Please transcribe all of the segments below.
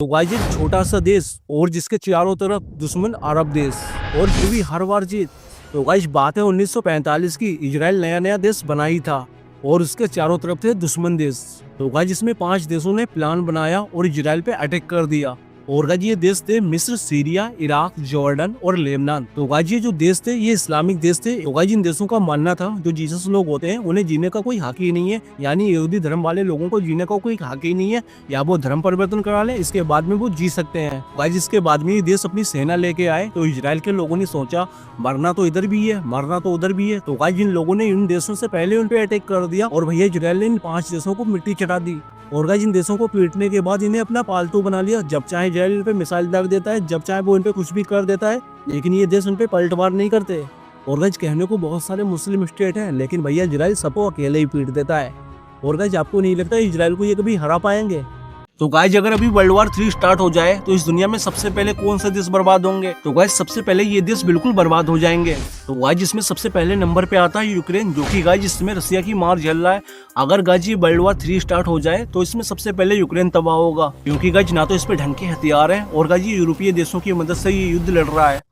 तो गाइस एक छोटा सा देश और जिसके चारों तरफ दुश्मन अरब देश और फिर भी हर बार जीत। तो गाइस बात है 1945 की। इजराइल नया नया देश बना ही था और उसके चारों तरफ थे दुश्मन देश। तो गाइस इसमें 5 देशों ने प्लान बनाया और इजराइल पे अटैक कर दिया। और गाइस ये देश थे मिस्र, सीरिया, इराक, जॉर्डन और लेबनान। तो गाइस ये जो देश थे ये इस्लामिक देश थे। तो गाइस इन देशों का मानना था जो जीसस लोग होते हैं उन्हें जीने का कोई हक ही नहीं है, यानी यहूदी धर्म वाले लोगों को जीने का कोई हक ही नहीं है। या वो धर्म परिवर्तन करा ले इसके बाद में वो जी सकते हैं। गाइस इसके बाद में ये देश अपनी सेना लेके आए तो इजराइल के लोगों ने सोचा मरना तो इधर भी है, मरना तो उधर भी है। तो गाइस इन लोगों ने इन देशों से पहले उन पे अटैक कर दिया और भैया इजराइल ने इन 5 देशों को मिट्टी चढ़ा दी। और गाइस इन देशों को पीटने के बाद इन्हें अपना पालतू बना लिया। जब चाहे इजराइल इन पे मिसाइल दाग देता है, जब चाहे वो इन पे कुछ भी कर देता है, लेकिन ये देश उन पे पलटवार नहीं करते। और गाइस कहने को बहुत सारे मुस्लिम स्टेट हैं, लेकिन भैया इजराइल सबको अकेले ही पीट देता है। और गाइस आपको नहीं लगता इजराइल को ये कभी हरा पाएंगे? तो गाइस अगर अभी वर्ल्ड वॉर 3 स्टार्ट हो जाए तो इस दुनिया में सबसे पहले कौन से देश बर्बाद होंगे? तो गाइस सबसे पहले ये देश बिल्कुल बर्बाद हो जाएंगे। तो गाइस जिसमें सबसे पहले नंबर पे आता है यूक्रेन, जो कि गाइस जिसमें रसिया की मार झेल रहा है। अगर गाइस ये वर्ल्ड वॉर 3 स्टार्ट हो जाए तो इसमें सबसे पहले यूक्रेन तबाह होगा, क्योंकि गाइस ना तो इस पे ढंग के हथियार है और गाइस ये यूरोपीय देशों की मदद से ये युद्ध लड़ रहा है।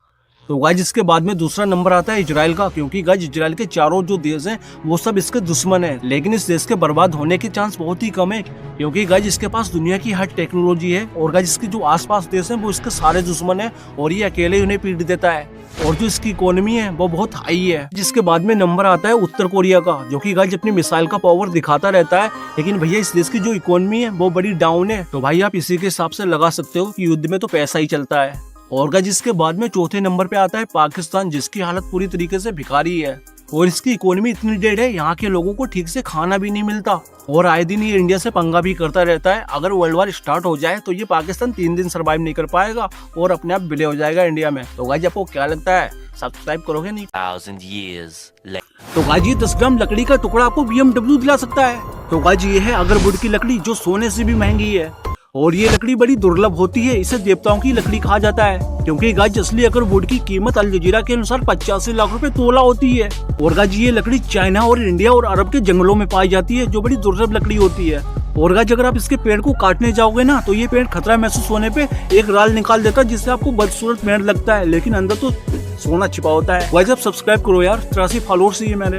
तो गाइस इसके बाद में दूसरा नंबर आता है इजराइल का, क्योंकि गाइस इजराइल के चारों जो देश हैं वो सब इसके दुश्मन हैं। लेकिन इस देश के बर्बाद होने के चांस बहुत ही कम है, क्योंकि गाइस इसके पास दुनिया की हर टेक्नोलॉजी है और गाइस इसके जो आसपास देश हैं वो इसके सारे दुश्मन हैं और ये अकेले उन्हें पीट देता है। और जो इसकी इकोनॉमी है वो बहुत हाई है। जिसके बाद में नंबर आता है उत्तर कोरिया का, जो कि गाइस अपनी मिसाइल का पावर दिखाता रहता है, लेकिन भैया इस देश की जो इकोनॉमी है वो बड़ी डाउन है। तो भाई आप इसी के हिसाब से लगा सकते हो कि युद्ध में तो पैसा ही चलता है। और गाइस जिसके बाद में चौथे नंबर पे आता है पाकिस्तान, जिसकी हालत पूरी तरीके से भिखारी है और इसकी इकोनॉमी इतनी डेड है यहाँ के लोगों को ठीक से खाना भी नहीं मिलता और आए दिन ये इंडिया से पंगा भी करता रहता है। अगर वर्ल्ड वॉर स्टार्ट हो जाए तो ये पाकिस्तान 3 दिन सर्वाइव नहीं कर पाएगा और अपने आप विलय हो जाएगा इंडिया में। तो गाइस आपको क्या लगता है, सब्सक्राइब करोगे नहीं? 1000 years later. तो गाइस ये 10 ग्राम लकड़ी का टुकड़ा आपको BMW दिला सकता है। तो गाइस ये है अगरवुड की लकड़ी, जो सोने से भी महंगी है और ये लकड़ी बड़ी दुर्लभ होती है। इसे देवताओं की लकड़ी कहा जाता है, क्योंकि गाइस असली अगरवुड की कीमत अल जजीरा के अनुसार 85 लाख रुपए तोला होती है। और गाइस ये लकड़ी चाइना और इंडिया और अरब के जंगलों में पाई जाती है, जो बड़ी दुर्लभ लकड़ी होती है। और गाइस अगर आप इसके पेड़ को काटने जाओगे ना तो ये पेड़ खतरा महसूस होने पे एक राल निकाल देता है, जिससे आपको बदसूरत पेड़ लगता है, लेकिन अंदर तो सोना छिपा होता है। गाइस आप सब्सक्राइब करो यार, 83 फॉलोअर्स ही है मेरे।